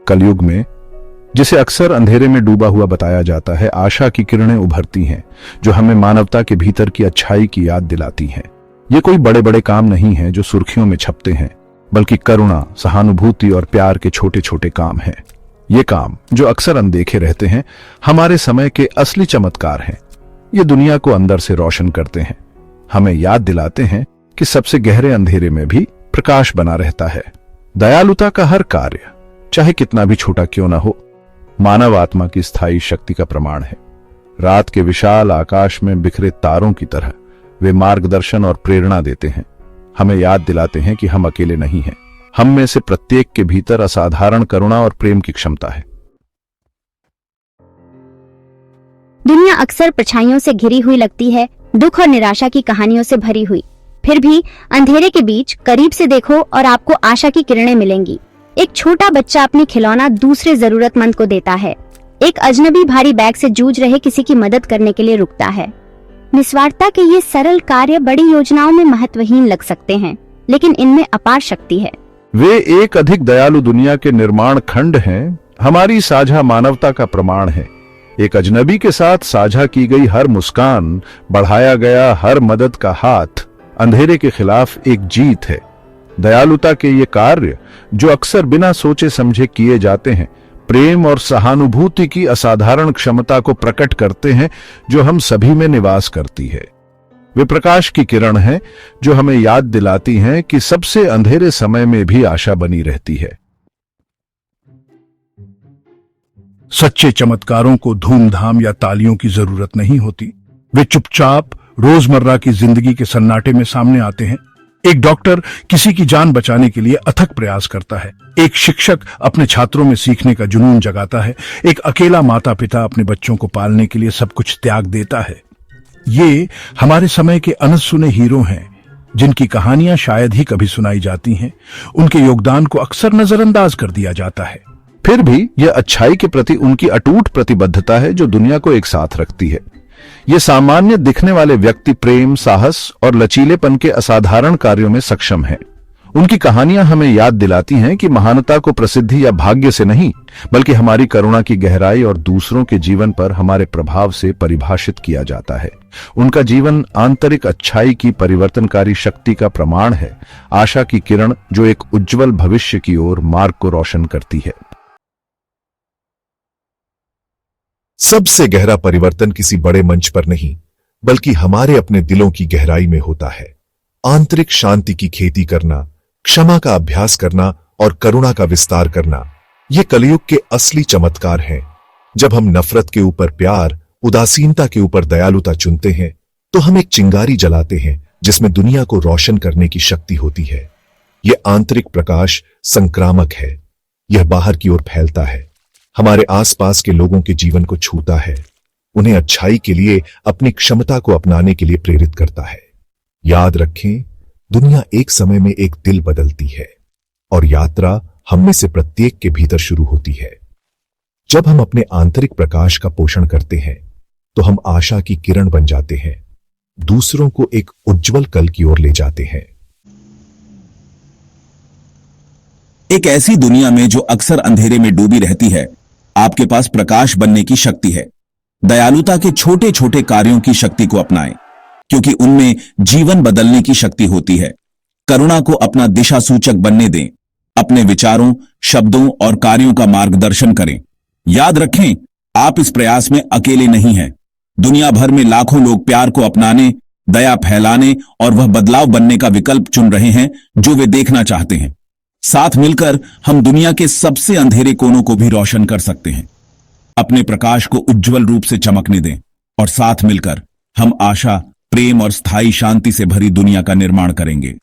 कलयुग में, जिसे अक्सर अंधेरे में डूबा हुआ बताया जाता है, आशा की किरणें उभरती हैं जो हमें मानवता के भीतर की अच्छाई की याद दिलाती हैं। ये कोई बड़े बड़े काम नहीं हैं जो सुर्खियों में छपते हैं, बल्कि करुणा, सहानुभूति और प्यार के छोटे छोटे काम हैं। ये काम जो अक्सर अनदेखे रहते हैं, हमारे समय के असली चमत्कार हैं। ये दुनिया को अंदर से रोशन करते हैं, हमें याद दिलाते हैं कि सबसे गहरे अंधेरे में भी प्रकाश बना रहता है। दयालुता का हर कार्य, चाहे कितना भी छोटा क्यों ना हो, मानव आत्मा की स्थायी शक्ति का प्रमाण है। रात के विशाल आकाश में बिखरे तारों की तरह वे मार्गदर्शन और प्रेरणा देते हैं, हमें याद दिलाते हैं कि हम अकेले नहीं हैं। हम में से प्रत्येक के भीतर असाधारण करुणा और प्रेम की क्षमता है। दुनिया अक्सर परछाइयों से घिरी हुई लगती है, दुख और निराशा की कहानियों से भरी हुई। फिर भी अंधेरे के बीच करीब से देखो और आपको आशा की किरणें मिलेंगी। एक छोटा बच्चा अपनी खिलौना दूसरे जरूरतमंद को देता है। एक अजनबी भारी बैग से जूझ रहे किसी की मदद करने के लिए रुकता है। निस्वार्थता के ये सरल कार्य बड़ी योजनाओं में महत्वहीन लग सकते हैं, लेकिन इनमें अपार शक्ति है। वे एक अधिक दयालु दुनिया के निर्माण खंड हैं, हमारी साझा मानवता का प्रमाण है। एक अजनबी के साथ साझा की गई हर मुस्कान, बढ़ाया गया हर मदद का हाथ अंधेरे के खिलाफ एक जीत है। दयालुता के ये कार्य जो अक्सर बिना सोचे समझे किए जाते हैं, प्रेम और सहानुभूति की असाधारण क्षमता को प्रकट करते हैं जो हम सभी में निवास करती है। वे प्रकाश की किरण हैं जो हमें याद दिलाती हैं कि सबसे अंधेरे समय में भी आशा बनी रहती है। सच्चे चमत्कारों को धूमधाम या तालियों की जरूरत नहीं होती, वे चुपचाप रोजमर्रा की जिंदगी के सन्नाटे में सामने आते हैं। एक डॉक्टर किसी की जान बचाने के लिए अथक प्रयास करता है। एक शिक्षक अपने छात्रों में सीखने का जुनून जगाता है। एक अकेला माता पिता अपने बच्चों को पालने के लिए सब कुछ त्याग देता है। ये हमारे समय के अनसुने हीरो हैं, जिनकी कहानियां शायद ही कभी सुनाई जाती हैं। उनके योगदान को अक्सर नजरअंदाज कर दिया जाता है। फिर भी यह अच्छाई के प्रति उनकी अटूट प्रतिबद्धता है जो दुनिया को एक साथ रखती है। ये सामान्य दिखने वाले व्यक्ति प्रेम, साहस और लचीलेपन के असाधारण कार्यों में सक्षम हैं। उनकी कहानियां हमें याद दिलाती हैं कि महानता को प्रसिद्धि या भाग्य से नहीं, बल्कि हमारी करुणा की गहराई और दूसरों के जीवन पर हमारे प्रभाव से परिभाषित किया जाता है। उनका जीवन आंतरिक अच्छाई की परिवर्तनकारी शक्ति का प्रमाण है, आशा की किरण जो एक उज्जवल भविष्य की ओर मार्ग को रोशन करती है। सबसे गहरा परिवर्तन किसी बड़े मंच पर नहीं, बल्कि हमारे अपने दिलों की गहराई में होता है। आंतरिक शांति की खेती करना, क्षमा का अभ्यास करना और करुणा का विस्तार करना, ये कलयुग के असली चमत्कार हैं। जब हम नफरत के ऊपर प्यार, उदासीनता के ऊपर दयालुता चुनते हैं, तो हम एक चिंगारी जलाते हैं जिसमें दुनिया को रोशन करने की शक्ति होती है। यह आंतरिक प्रकाश संक्रामक है। यह बाहर की ओर फैलता है, हमारे आसपास के लोगों के जीवन को छूता है, उन्हें अच्छाई के लिए अपनी क्षमता को अपनाने के लिए प्रेरित करता है। याद रखें, दुनिया एक समय में एक दिल बदलती है और यात्रा हम में से प्रत्येक के भीतर शुरू होती है। जब हम अपने आंतरिक प्रकाश का पोषण करते हैं, तो हम आशा की किरण बन जाते हैं, दूसरों को एक उज्जवल कल की ओर ले जाते हैं। एक ऐसी दुनिया में जो अक्सर अंधेरे में डूबी रहती है, आपके पास प्रकाश बनने की शक्ति है। दयालुता के छोटे छोटे कार्यों की शक्ति को अपनाएं, क्योंकि उनमें जीवन बदलने की शक्ति होती है। करुणा को अपना दिशा सूचक बनने दें, अपने विचारों, शब्दों और कार्यों का मार्गदर्शन करें। याद रखें, आप इस प्रयास में अकेले नहीं हैं। दुनिया भर में लाखों लोग प्यार को अपनाने, दया फैलाने और वह बदलाव बनने का विकल्प चुन रहे हैं जो वे देखना चाहते हैं। साथ मिलकर हम दुनिया के सबसे अंधेरे कोनों को भी रोशन कर सकते हैं। अपने प्रकाश को उज्जवल रूप से चमकने दें और साथ मिलकर हम आशा, प्रेम और स्थायी शांति से भरी दुनिया का निर्माण करेंगे।